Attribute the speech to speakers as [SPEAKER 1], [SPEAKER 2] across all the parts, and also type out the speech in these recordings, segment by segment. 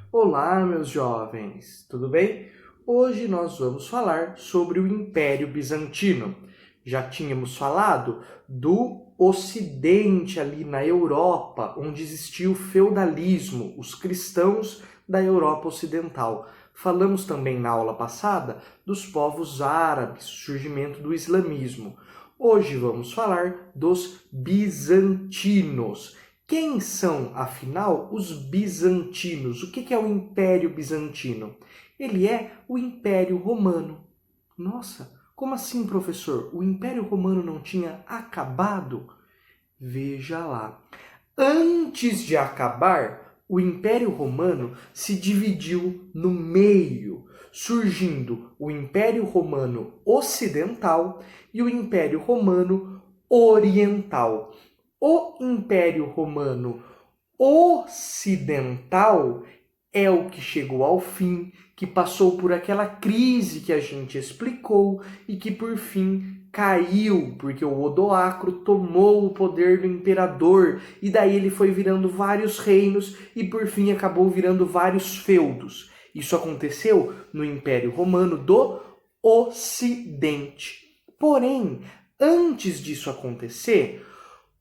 [SPEAKER 1] Olá, meus jovens, tudo bem? Hoje nós vamos falar sobre o Império Bizantino. Já tínhamos falado do Ocidente ali na Europa, onde existia o feudalismo, os cristãos da Europa Ocidental. Falamos também na aula passada dos povos árabes, surgimento do islamismo. Hoje vamos falar dos bizantinos. Quem são, afinal, os bizantinos? O que é o Império Bizantino? Ele é o Império Romano. Nossa, como assim, professor? O Império Romano não tinha acabado? Veja lá. Antes de acabar, o Império Romano se dividiu no meio, surgindo o Império Romano Ocidental e o Império Romano Oriental. O Império Romano Ocidental é o que chegou ao fim, que passou por aquela crise que a gente explicou e que por fim caiu, porque o Odoacro tomou o poder do imperador e daí ele foi virando vários reinos e por fim acabou virando vários feudos. Isso aconteceu no Império Romano do Ocidente. Porém, antes disso acontecer,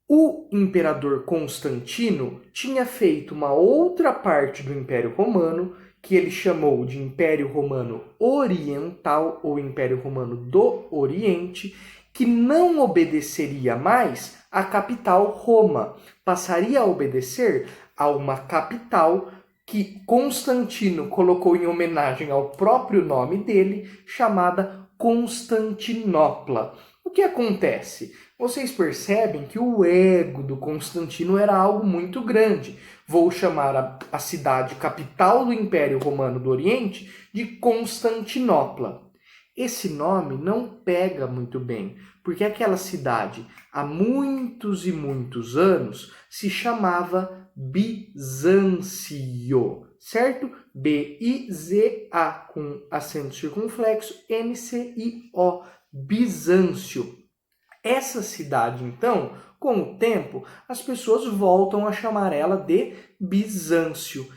[SPEAKER 1] o imperador Constantino tinha feito uma outra parte do Império Romano, que ele chamou de Império Romano Oriental ou Império Romano do Oriente, que não obedeceria mais à capital Roma, passaria a obedecer a uma capital que Constantino colocou em homenagem ao próprio nome dele, chamada Constantinopla. O que acontece? Vocês percebem que o ego do Constantino era algo muito grande. Vou chamar a cidade capital do Império Romano do Oriente de Constantinopla. Esse nome não pega muito bem, porque aquela cidade, há muitos e muitos anos, se chamava Bizâncio, certo? B-I-Z-A, com acento circunflexo, N-C-I-O, Bizâncio. Essa cidade, então, com o tempo, as pessoas voltam a chamar ela de Bizâncio.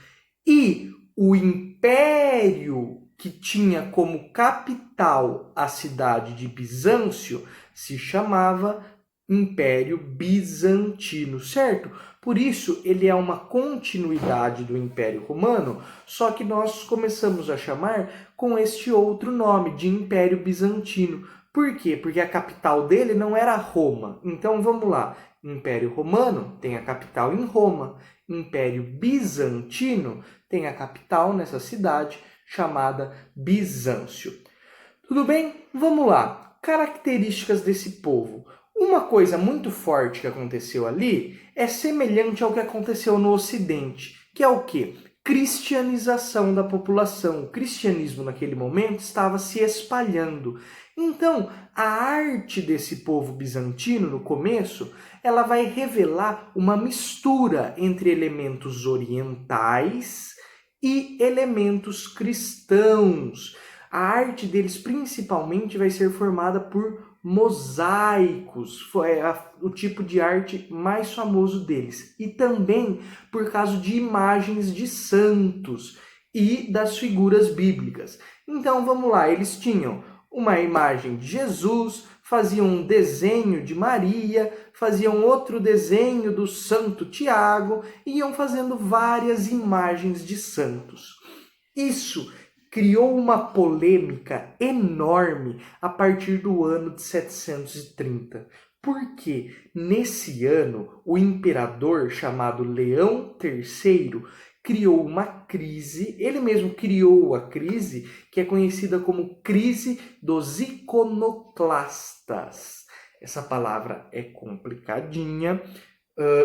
[SPEAKER 1] E o império que tinha como capital a cidade de Bizâncio se chamava Império Bizantino, certo? Por isso, ele é uma continuidade do Império Romano, só que nós começamos a chamar com este outro nome, de Império Bizantino. Por quê? Porque a capital dele não era Roma. Então vamos lá. Império Romano tem a capital em Roma. Império Bizantino tem a capital nessa cidade chamada Bizâncio. Tudo bem? Vamos lá. Características desse povo. Uma coisa muito forte que aconteceu ali é semelhante ao que aconteceu no Ocidente, que é o quê? Cristianização da população. O cristianismo naquele momento estava se espalhando. Então, a arte desse povo bizantino no começo, ela vai revelar uma mistura entre elementos orientais e elementos cristãos. A arte deles principalmente vai ser formada por mosaicos, foi o tipo de arte mais famoso deles, e também por causa de imagens de santos e das figuras bíblicas. Então vamos lá, eles tinham uma imagem de Jesus, faziam um desenho de Maria, faziam outro desenho do Santo Tiago, e iam fazendo várias imagens de santos. Isso criou uma polêmica enorme a partir do ano de 730. Porque nesse ano o imperador chamado Leão III criou uma crise, ele mesmo criou a crise que é conhecida como crise dos iconoclastas. Essa palavra é complicadinha.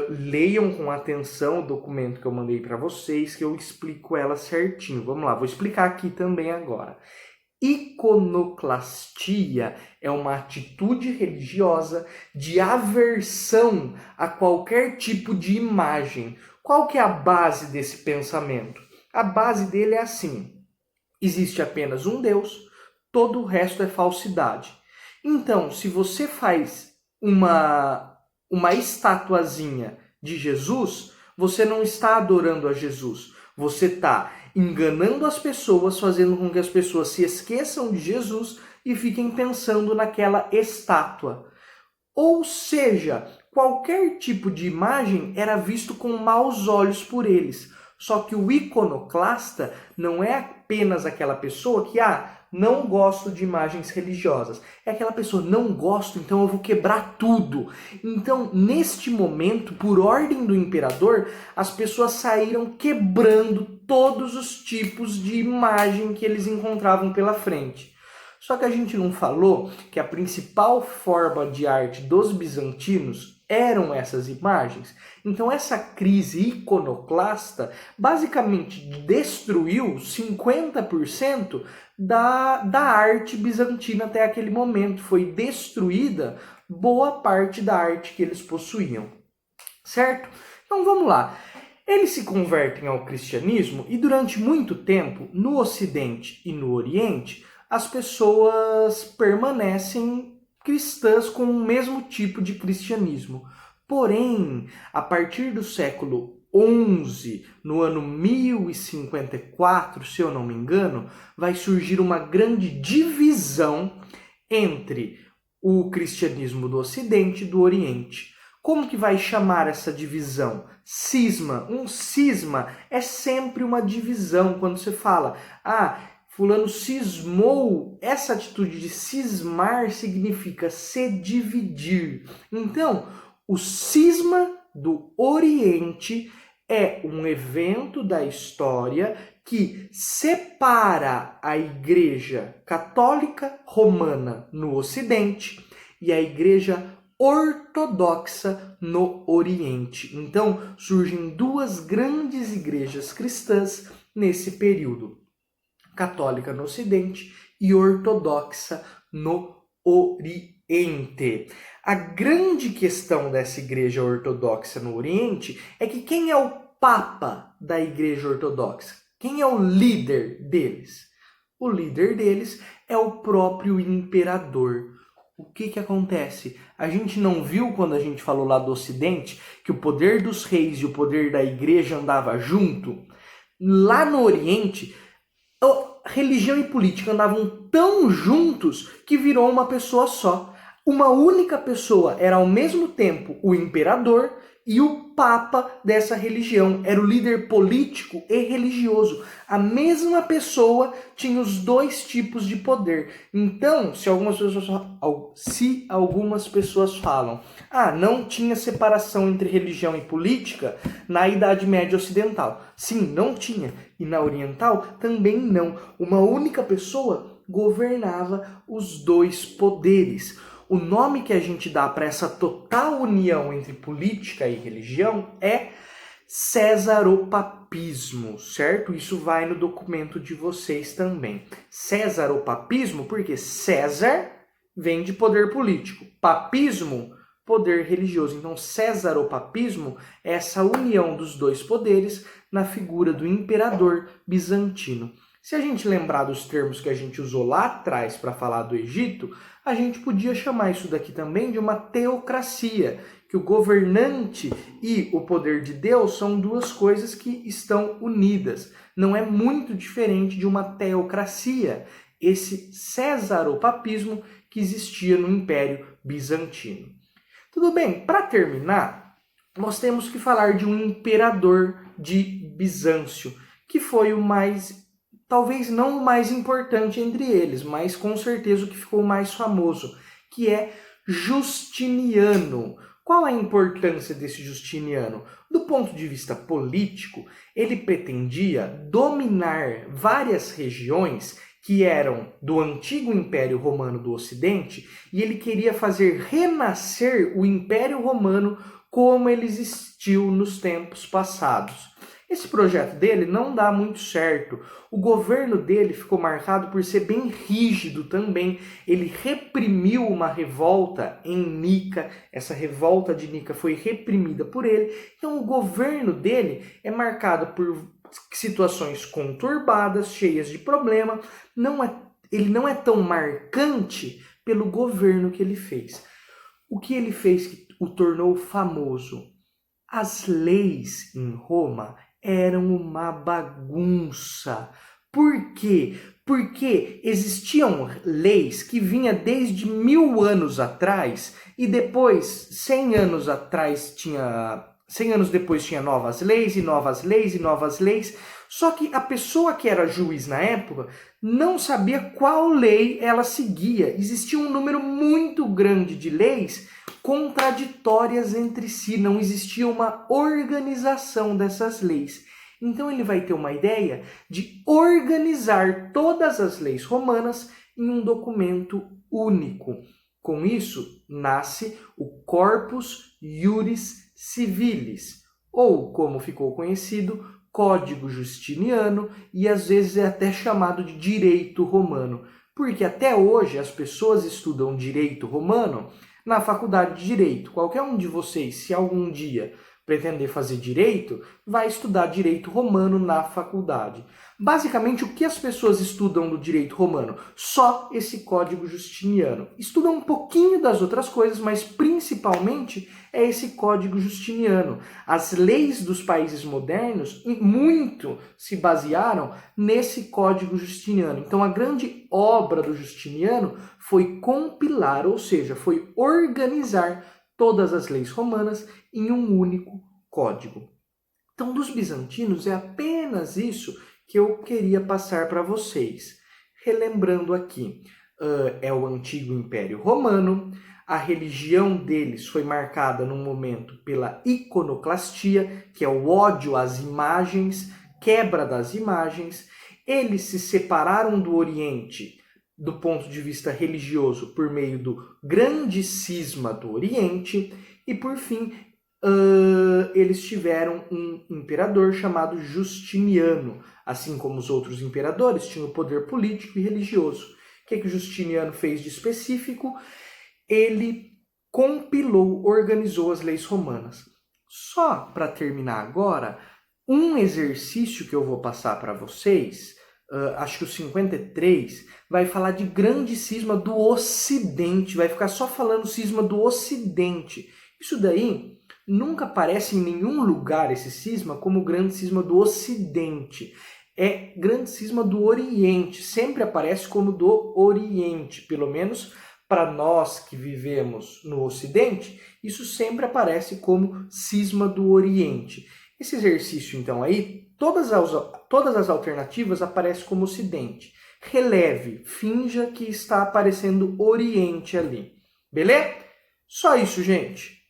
[SPEAKER 1] Leiam com atenção o documento que eu mandei para vocês, que eu explico ela certinho. Vamos lá, vou explicar aqui também agora. Iconoclastia é uma atitude religiosa de aversão a qualquer tipo de imagem. Qual que é a base desse pensamento? A base dele é assim: existe apenas um Deus, todo o resto é falsidade. Então, se você faz uma estatuazinha de Jesus, você não está adorando a Jesus. Você está enganando as pessoas, fazendo com que as pessoas se esqueçam de Jesus e fiquem pensando naquela estátua. Ou seja, qualquer tipo de imagem era visto com maus olhos por eles. Só que o iconoclasta não é apenas aquela pessoa que, não gosto de imagens religiosas. É aquela pessoa, não gosto, então eu vou quebrar tudo. Então, neste momento, por ordem do imperador, as pessoas saíram quebrando todos os tipos de imagem que eles encontravam pela frente. Só que a gente não falou que a principal forma de arte dos bizantinos eram essas imagens. Então essa crise iconoclasta basicamente destruiu 50% da arte bizantina até aquele momento. Foi destruída boa parte da arte que eles possuíam. Certo? Então vamos lá. Eles se convertem ao cristianismo e durante muito tempo, no Ocidente e no Oriente, as pessoas permanecem cristãs com o mesmo tipo de cristianismo. Porém, a partir do século XI, no ano 1054, se eu não me engano, vai surgir uma grande divisão entre o cristianismo do Ocidente e do Oriente. Como que vai chamar essa divisão? Cisma. Um cisma é sempre uma divisão. Quando você fala, fulano cismou, essa atitude de cismar significa se dividir. Então, o cisma do Oriente é um evento da história que separa a Igreja Católica Romana no Ocidente e a Igreja Ortodoxa no Oriente. Então, surgem duas grandes igrejas cristãs nesse período. Católica no Ocidente e ortodoxa no Oriente. A grande questão dessa igreja ortodoxa no Oriente é que quem é o Papa da igreja ortodoxa? Quem é o líder deles? O líder deles é o próprio imperador. O que acontece? A gente não viu quando a gente falou lá do Ocidente que o poder dos reis e o poder da igreja andava junto? Lá no Oriente, religião e política andavam tão juntos que virou uma pessoa só. Uma única pessoa era ao mesmo tempo o imperador e o papa dessa religião. Era o líder político e religioso. A mesma pessoa tinha os dois tipos de poder. Então, se algumas pessoas falam, não tinha separação entre religião e política na Idade Média Ocidental. Sim, não tinha. E na Oriental também não. Uma única pessoa governava os dois poderes. O nome que a gente dá para essa total união entre política e religião é Cesaropapismo, certo? Isso vai no documento de vocês também. Cesaropapismo, porque César vem de poder político, papismo, poder religioso. Então, Cesaropapismo é essa união dos dois poderes na figura do imperador bizantino. Se a gente lembrar dos termos que a gente usou lá atrás para falar do Egito, a gente podia chamar isso daqui também de uma teocracia, que o governante e o poder de Deus são duas coisas que estão unidas. Não é muito diferente de uma teocracia, esse cesaropapismo que existia no Império Bizantino. Tudo bem, para terminar, nós temos que falar de um imperador de Bizâncio, que foi o mais, talvez não o mais importante entre eles, mas com certeza o que ficou mais famoso, que é Justiniano. Qual a importância desse Justiniano? Do ponto de vista político, ele pretendia dominar várias regiões que eram do antigo Império Romano do Ocidente, e ele queria fazer renascer o Império Romano como ele existiu nos tempos passados. Esse projeto dele não dá muito certo. O governo dele ficou marcado por ser bem rígido também. Ele reprimiu uma revolta em Nica. Essa revolta de Nica foi reprimida por ele. Então o governo dele é marcado por situações conturbadas, cheias de problema. Ele não é tão marcante pelo governo que ele fez. O que ele fez que o tornou famoso? As leis em Roma eram uma bagunça. Por quê? Porque existiam leis que vinham desde 1000 anos atrás e depois, 100 anos atrás, 100 anos depois tinha novas leis e novas leis e novas leis. Só que a pessoa que era juiz na época não sabia qual lei ela seguia. Existia um número muito grande de leis contraditórias entre si, não existia uma organização dessas leis. Então ele vai ter uma ideia de organizar todas as leis romanas em um documento único. Com isso, nasce o Corpus Iuris Civilis, ou como ficou conhecido, Código Justiniano, e às vezes é até chamado de Direito Romano, porque até hoje as pessoas estudam Direito Romano na faculdade de Direito. Qualquer um de vocês, se algum dia pretender fazer Direito, vai estudar Direito Romano na faculdade. Basicamente, o que as pessoas estudam do Direito Romano? Só esse Código Justiniano. Estudam um pouquinho das outras coisas, mas principalmente é esse Código Justiniano. As leis dos países modernos muito se basearam nesse Código Justiniano. Então, a grande obra do Justiniano foi compilar, ou seja, foi organizar todas as leis romanas em um único código. Então, dos bizantinos, é apenas isso que eu queria passar para vocês. Relembrando aqui, é o antigo Império Romano, a religião deles foi marcada num momento pela iconoclastia, que é o ódio às imagens, quebra das imagens. Eles se separaram do Oriente do ponto de vista religioso por meio do grande cisma do Oriente e, por fim, eles tiveram um imperador chamado Justiniano, assim como os outros imperadores tinham poder político e religioso. O que o Justiniano fez de específico? Ele compilou, organizou as leis romanas. Só para terminar agora, um exercício que eu vou passar para vocês, acho que o 53, vai falar de grande cisma do Ocidente, vai ficar só falando cisma do Ocidente. Isso daí nunca aparece em nenhum lugar, esse cisma, como grande cisma do Ocidente. É grande cisma do Oriente, sempre aparece como do Oriente, pelo menos para nós que vivemos no Ocidente, isso sempre aparece como cisma do Oriente. Esse exercício, então, aí, todas as alternativas aparecem como Ocidente. Releve, finja que está aparecendo Oriente ali. Beleza? Só isso, gente.